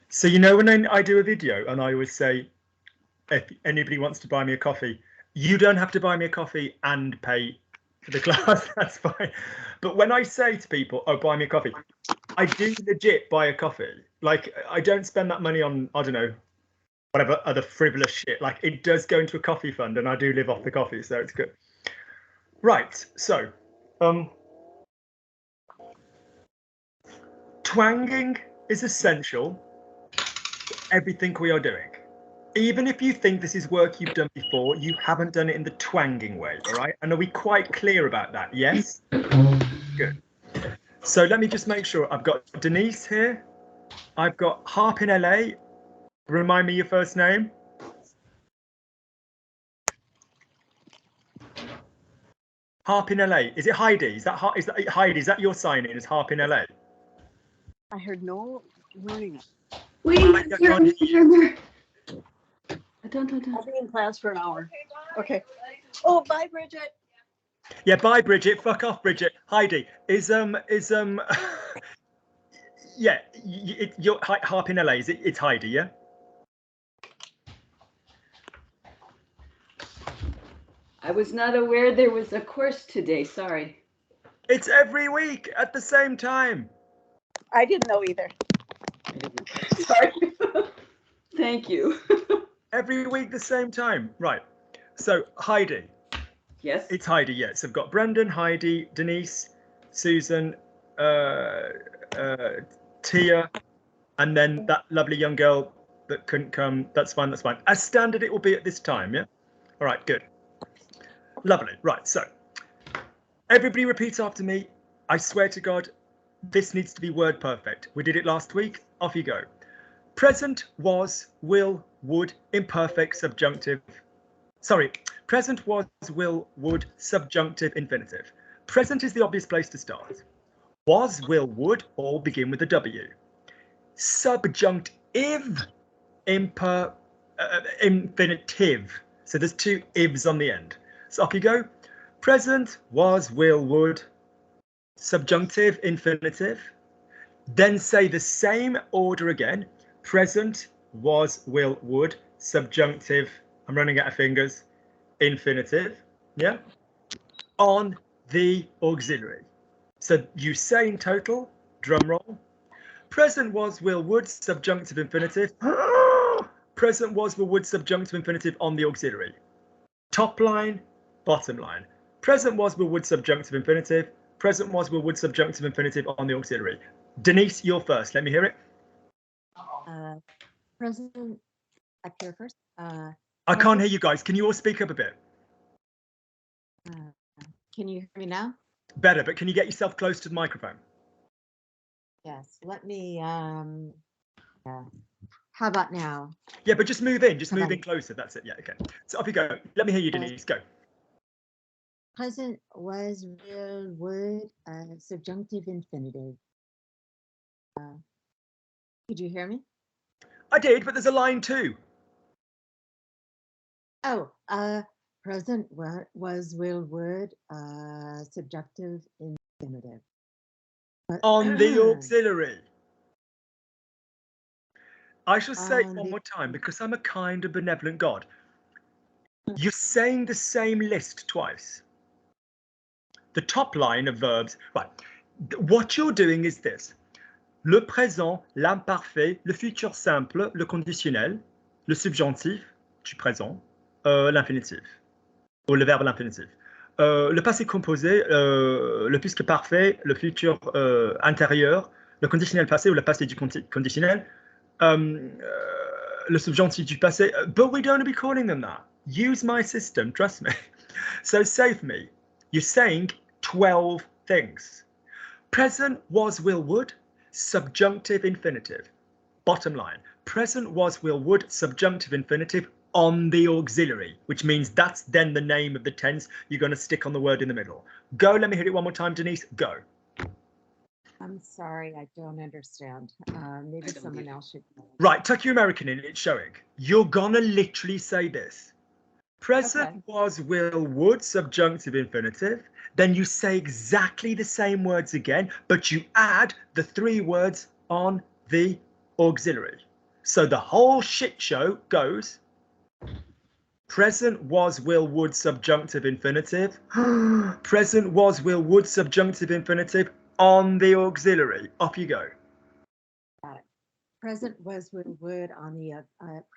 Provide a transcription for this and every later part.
So you know when I do a video and I always say, if anybody wants to buy me a coffee, you don't have to buy me a coffee and pay for the class, that's fine. But when I say to people, oh, buy me a coffee, I do legit buy a coffee. Like, I don't spend that money on, I don't know, whatever other frivolous shit. Like, it does go into a coffee fund and I do live off the coffee, so it's good. Right, so twanging is essential to everything we are doing. Even if you think this is work you've done before, you haven't done it in the twanging way, all right? And are we quite clear about that? Yes? Good. So let me just make sure. I've got Denise here. I've got Harp in LA. Remind me your first name. Harp in LA. Is it Heidi? Is that Heidi? Is that your sign-in as Harp in LA? I heard no warning. Wait, I'll be in class for an hour. Okay. Oh, bye, Bridget. Yeah, bye, Bridget. Fuck off, Bridget. Heidi is yeah, you're Harp in LA. Is it? It's Heidi, yeah. I was not aware there was a course today. Sorry. It's every week at the same time. I didn't know either. Sorry. Thank you. Every week, the same time. Right. So Heidi. Yes. It's Heidi. Yes. I've got Brendan, Heidi, Denise, Susan, Tia, and then that lovely young girl that couldn't come. That's fine. That's fine. As standard, it will be at this time. Yeah. All right. Good. Lovely. Right. So everybody repeat after me. I swear to God, this needs to be word perfect. We did it last week. Off you go. Present, was, will, would, imperfect, subjunctive. Sorry, present, was, will, would, subjunctive, infinitive. Present is the obvious place to start. Was, will, would all begin with a W. Subjunctive, infinitive. So there's two ifs on the end. So up you go. Present, was, will, would, subjunctive, infinitive. Then say the same order again. Present, was, will, would, subjunctive, I'm running out of fingers, infinitive, yeah, on the auxiliary. So you say in total, drum roll, present, was, will, would, subjunctive, infinitive, present, was, will, would, subjunctive, infinitive on the auxiliary. Top line, bottom line. Present, was, will, would, subjunctive, infinitive, present, was, will, would, subjunctive, infinitive on the auxiliary. Denise, you're first. Let me hear it. Present up here first. I can't hear you guys. Can you all speak up a bit? Can you hear me now? Better, but can you get yourself close to the microphone? Yes. Let me. Yeah. How about now? Yeah, but just move in. Just move in closer. That's it. Yeah. Okay. So off you go. Let me hear you, Denise. Go. Present, was, will, would, subjunctive, infinitive. Did you hear me? I did, but there's a line too. Oh, present, was, will, would, subjunctive, infinitive. On the auxiliary. I shall say it one more time because I'm a kind and benevolent God. You're saying the same list twice. The top line of verbs, right. What you're doing is this. Le présent, l'imparfait, le futur simple, le conditionnel, le subjonctif du présent, l'infinitif, ou le verbe l'infinitif. Le passé composé, le puisque parfait, le futur intérieur, le conditionnel passé ou le passé du conditionnel, le subjonctif du passé. But we don't be calling them that. Use my system, trust me. So save me. You're saying 12 things. Present, was, will, would, subjunctive, infinitive. Bottom line. Present, was, will, would, subjunctive, infinitive on the auxiliary, which means that's then the name of the tense. You're going to stick on the word in the middle. Go. Let me hit it one more time, Denise. Go. I'm sorry, I don't understand. Maybe someone else should. Right, tuck your American in. It's showing. You're going to literally say this. Present, was, will, would, subjunctive, infinitive. Then you say exactly the same words again, but you add the 3 words on the auxiliary. So the whole shit show goes present, was, will, would, subjunctive, infinitive. Present, was, will, would, subjunctive, infinitive on the auxiliary. Up you go. Got it. Present, was, will, would on the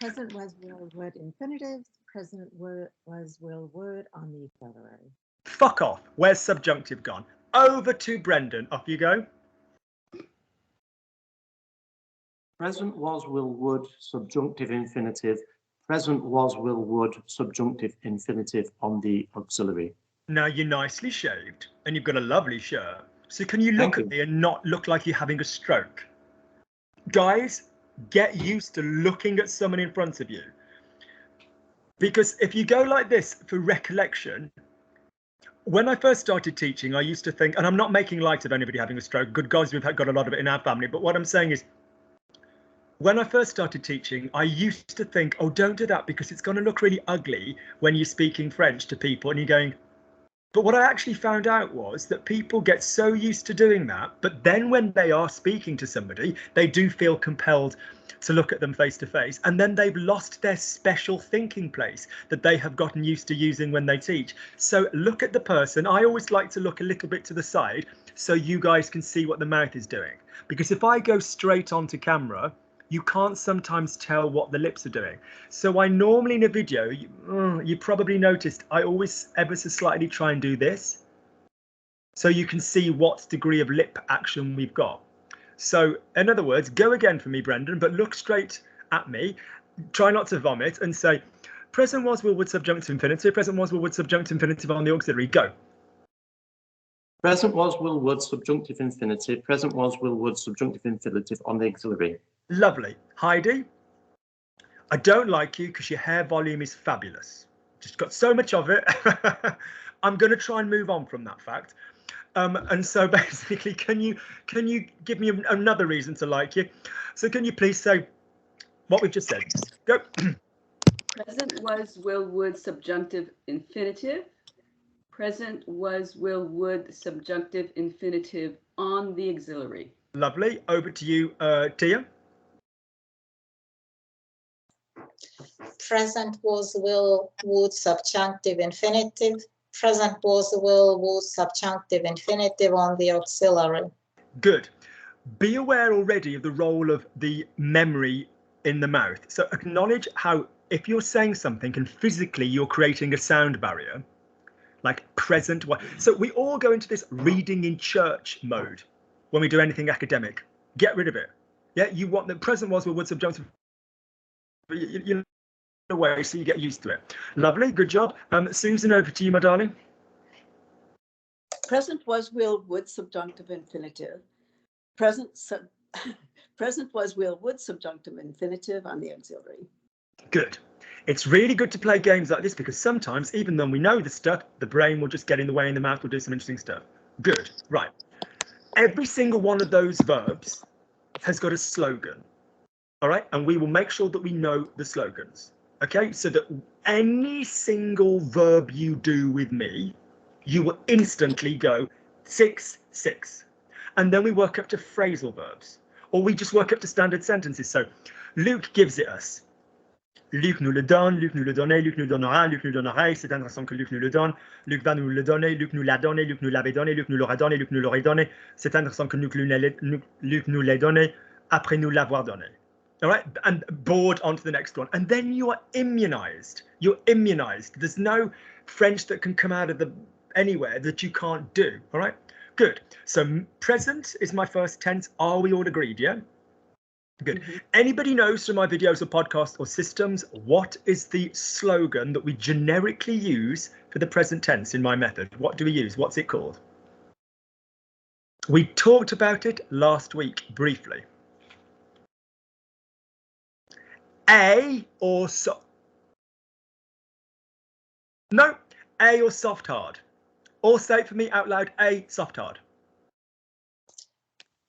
present, was, will, would, infinitives. Present, was, will, would on the auxiliary. Fuck off. Where's subjunctive gone? Over to Brendan. Off you go. Present, was, will, would, subjunctive, infinitive. Present, was, will, would, subjunctive, infinitive on the auxiliary. Now you're nicely shaved and you've got a lovely shirt. So can you look at me and not look like you're having a stroke? Guys, get used to looking at someone in front of you. Because if you go like this for recollection, when I first started teaching, I used to think, and I'm not making light of anybody having a stroke. Good God, we've got a lot of it in our family. But what I'm saying is, when I first started teaching, I used to think, oh, don't do that because it's going to look really ugly when you're speaking French to people and you're going. But what I actually found out was that people get so used to doing that. But then when they are speaking to somebody, they do feel compelled to look at them face to face. And then they've lost their special thinking place that they have gotten used to using when they teach. So look at the person. I always like to look a little bit to the side so you guys can see what the mouth is doing. Because if I go straight onto camera, you can't sometimes tell what the lips are doing. So I normally in a video, you probably noticed, I always ever so slightly try and do this. So you can see what degree of lip action we've got. So in other words, go again for me, Brendan, but look straight at me. Try not to vomit and say, present, was, will, would, subjunctive, infinitive. Present, was, will, would, subjunctive, infinitive on the auxiliary. Go. Present, was, will, would, subjunctive, infinitive. Present, was, will, would, subjunctive, infinitive on the auxiliary. Lovely. Heidi, I don't like you because your hair volume is fabulous. Just got so much of it. I'm going to try and move on from that fact. And so basically, can you give me another reason to like you? So can you please say what we've just said? Go. Present, was, will, would, subjunctive, infinitive. Present, was, will, would, subjunctive, infinitive on the auxiliary. Lovely. Over to you, Tia. Present, was, will, would, subjunctive, infinitive. Present, was, will, would, subjunctive, infinitive on the auxiliary. Good. Be aware already of the role of the memory in the mouth. So acknowledge how if you're saying something and physically you're creating a sound barrier, like present. So we all go into this reading in church mode when we do anything academic. Get rid of it. Yeah, you want the present, was, will, would, subjunctive. You away, so you get used to it. Lovely, good job. Susan, over to you, my darling. Present, was, will, would, subjunctive, infinitive. Present, was, will, would, subjunctive, infinitive on the auxiliary. Good. It's really good to play games like this because sometimes, even though we know the stuff, the brain will just get in the way and the mouth will do some interesting stuff. Good. Right. Every single one of those verbs has got a slogan. All right. And we will make sure that we know the slogans. Okay. So that any single verb you do with me, you will instantly go 6, 6. And then we work up to phrasal verbs, or we just work up to standard sentences. So Luke gives it us. Luc nous le donne, Luc nous le donnait, Luc nous donnera, Luc nous donnerait, c'est intéressant que Luc nous le donne, Luc va nous le donner, Luc nous l'a donné, Luc nous l'avait donné, Luc nous l'aura donné, Luc nous l'aurait donné, c'est intéressant que Luc nous l'ait donné, après nous l'avoir donné. All right, and board on to the next one. And then you are immunized. You're immunized. There's no French that can come out of anywhere that you can't do. All right, good. So present is my first tense. Are we all agreed? Yeah. Good. Mm-hmm. Anybody knows from my videos or podcasts or systems, what is the slogan that we generically use for the present tense in my method? What do we use? What's it called? We talked about it last week briefly. A or No, A or soft hard. All say it for me out loud. A, soft hard.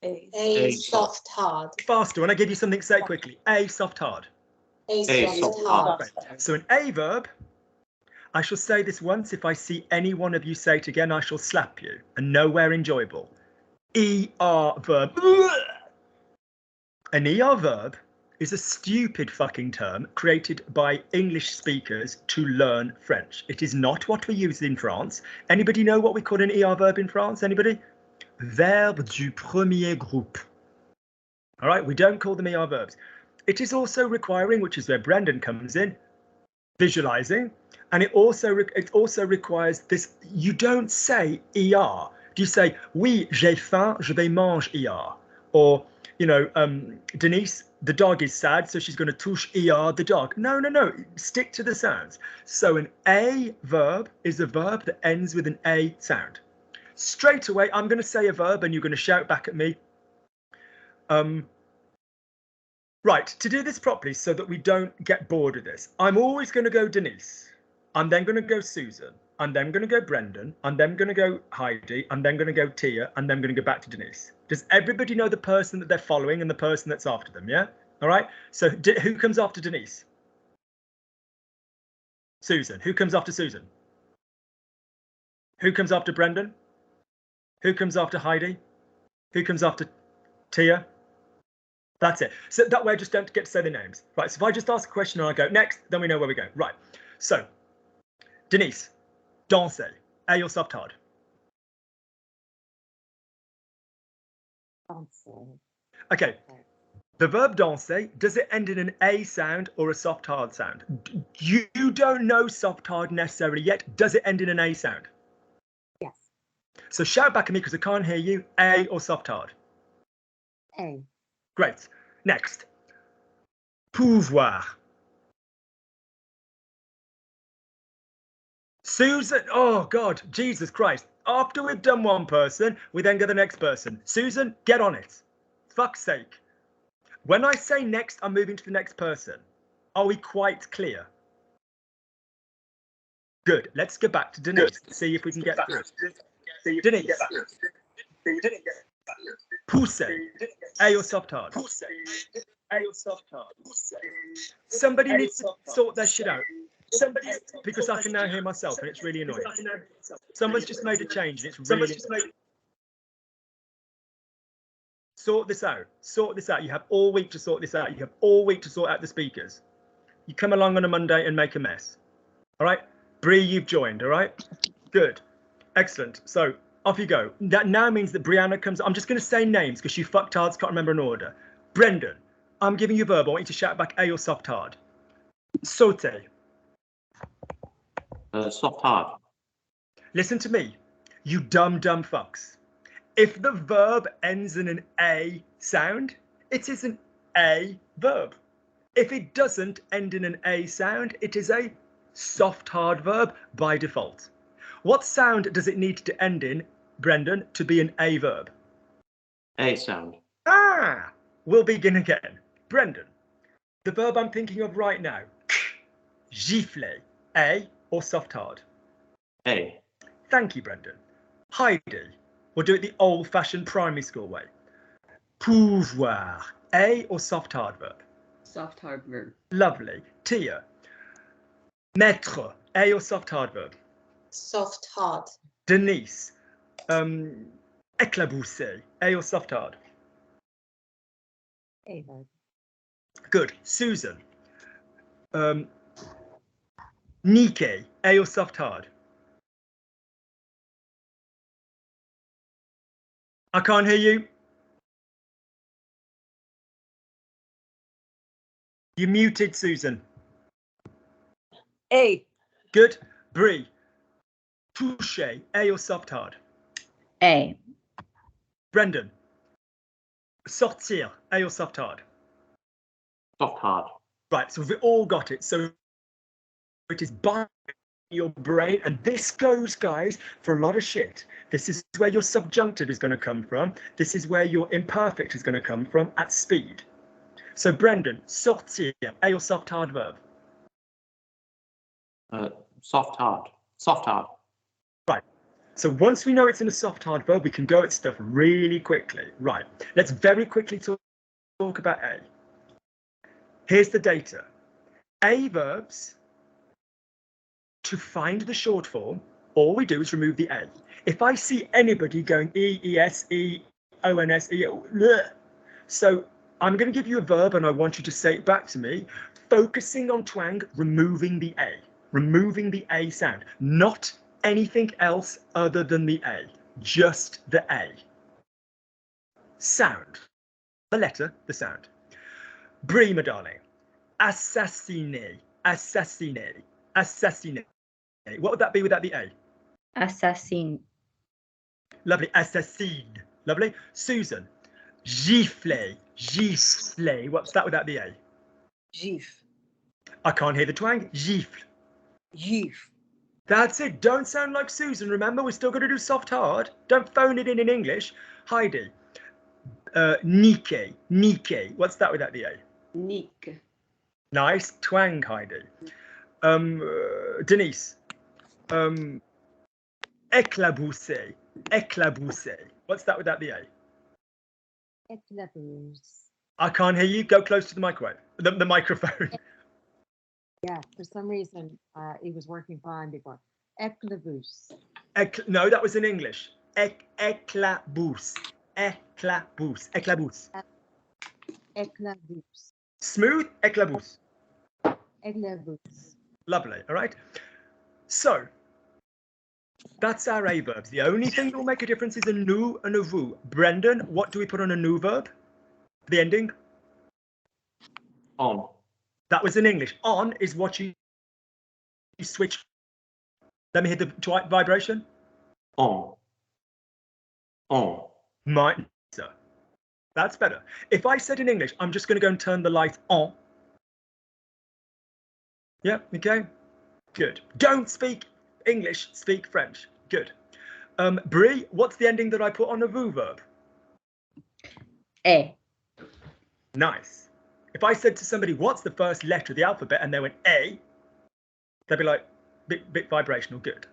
A soft hard. Faster. When I give you something, say it quickly. A soft hard. A soft hard. Right. So an A verb, I shall say this once. If I see any one of you say it again, I shall slap you. And nowhere enjoyable. ER verb. An ER verb is a stupid fucking term created by English speakers to learn French. It is not what we use in France. Anybody know what we call an ER verb in France? Anybody? Verbe du premier groupe. All right, we don't call them ER verbs. It is also requiring, which is where Brendan comes in, visualizing, and it also requires this. You don't say ER. You say, oui, j'ai faim, je vais manger ER. Or, you know, Denise, the dog is sad, so she's going to touche ER the dog. No, no, no. Stick to the sounds. So an A verb is a verb that ends with an A sound. Straight away, I'm going to say a verb and you're going to shout back at me. Right, to do this properly so that we don't get bored of this, I'm always going to go Denise. I'm then going to go Susan. I'm then going to go Brendan. I'm then going to go Heidi. I'm then going to go Tia. And then I'm going to go back to Denise. Does everybody know the person that they're following and the person that's after them? Yeah? All right. So who comes after Denise? Susan. Who comes after Susan? Who comes after Brendan? Who comes after Heidi? Who comes after Tia? That's it. So that way I just don't get to say the names. Right. So if I just ask a question and I go next, then we know where we go. Right. So Denise, danser. A or soft hard? Danser. Okay. The verb danser, does it end in an A sound or a soft hard sound? You don't know soft hard necessarily yet. Does it end in an A sound? Yes. So shout back at me because I can't hear you. A or soft hard? A. Great. Next. Pouvoir. Susan, oh God, Jesus Christ. After we've done one person, we then go to the next person. Susan, get on it. Fuck's sake. When I say next, I'm moving to the next person. Are we quite clear? Good. Let's go back to Denise. See if we can get through. Denise. Pousser. A or soft hard? A or soft hard? Somebody needs to sort their shit out. Because I can now hear myself and it's really annoying. Someone's just made a change and it's really annoying. Sort this out. Sort this out. You have all week to sort this out. You have all week to sort out the speakers. You come along on a Monday and make a mess. All right? Bree, you've joined. All right? Good. Excellent. So off you go. That now means that Brianna comes. I'm just going to say names because you fucktards can't remember an order. Brendan, I'm giving you a verb. I want you to shout back A or soft hard. Sauter. Soft hard. Listen to me, you dumb fucks. If the verb ends in an A sound, it is an A verb. If it doesn't end in an A sound, it is a soft hard verb by default. What sound does it need to end in, Brendan, to be an A verb? A sound. Ah, we'll begin again. Brendan, the verb I'm thinking of right now, gifler, A or soft hard? A. Thank you, Brendan. Heidi, we'll do it the old-fashioned primary school way. Pouvoir, A or soft hard verb? Soft hard verb. Lovely. Tia, mettre, A or soft hard verb? Soft hard. Denise, éclabousser, A or soft hard? A verb. Good. Susan, niquer, A or soft hard? I can't hear you. You're muted, Susan. A. Good. Bree, toucher, A or soft hard? A. Brendan, sortir, A or soft hard? Soft hard. Right, so we've all got it. So it is by your brain, and this goes, guys, for a lot of shit. This is where your subjunctive is going to come from. This is where your imperfect is going to come from at speed. So Brendan, sortir, A or soft hard verb? Soft hard. Soft hard. Right. So once we know it's in a soft hard verb, we can go at stuff really quickly. Right. Let's very quickly talk about A. Here's the data. A verbs, to find the short form, all we do is remove the A. If I see anybody going E, E, S, E, O, N, S, E, bleh, so I'm going to give you a verb and I want you to say it back to me, focusing on twang, removing the A sound, not anything else other than the A, just the A. Sound, the letter, the sound. Brie, my darling, assassiner, assassiner, assassiner. What would that be without the A? Assassin. Lovely, assassine. Lovely. Susan, gifler, gifler. What's that without the A? Gif. I can't hear the twang. Gifle. Gif. That's it. Don't sound like Susan. Remember, we're still going to do soft hard. Don't phone it in English. Heidi. Nike. Nike. What's that without the A? Nick. Nice. Twang, Heidi. Denise. Éclaboussé. Éclaboussé. What's that without the A? Éclabousse. I can't hear you. Go close to the microwave. The microphone. Yeah, for some reason, it was working fine before. Éclabousse. No, that was in English. Éclabousse. Éclabousse. Éclabousse. Éclabousse. Smooth. Éclabousse. Éclabousse. Lovely. All right. So that's our A verbs. The only thing that will make a difference is a nous and a vous. Brendan, what do we put on a nous verb? The ending? On. That was in English. On is what you switch. Let me hear the vibration. On. On. Might, sir. That's better. If I said in English, I'm just going to go and turn the light on. Yeah, okay. Good. Don't speak English, speak French. Good. Brie, what's the ending that I put on a vous verb? A. Nice. If I said to somebody, what's the first letter of the alphabet, and they went A, they'd be like, bit vibrational. Good.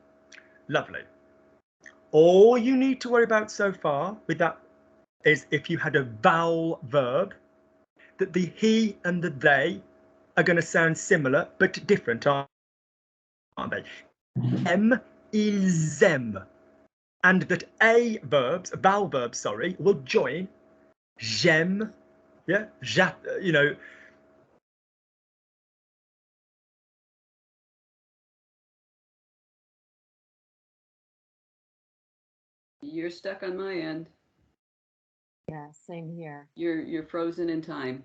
Lovely. All you need to worry about so far with that is if you had a vowel verb, that the he and the they are going to sound similar but different, aren't they? Aime, ils aiment. And that A verbs, vowel verbs, sorry, will join j'aime, yeah, you know. You're stuck on my end. Yeah, same here. You're frozen in time.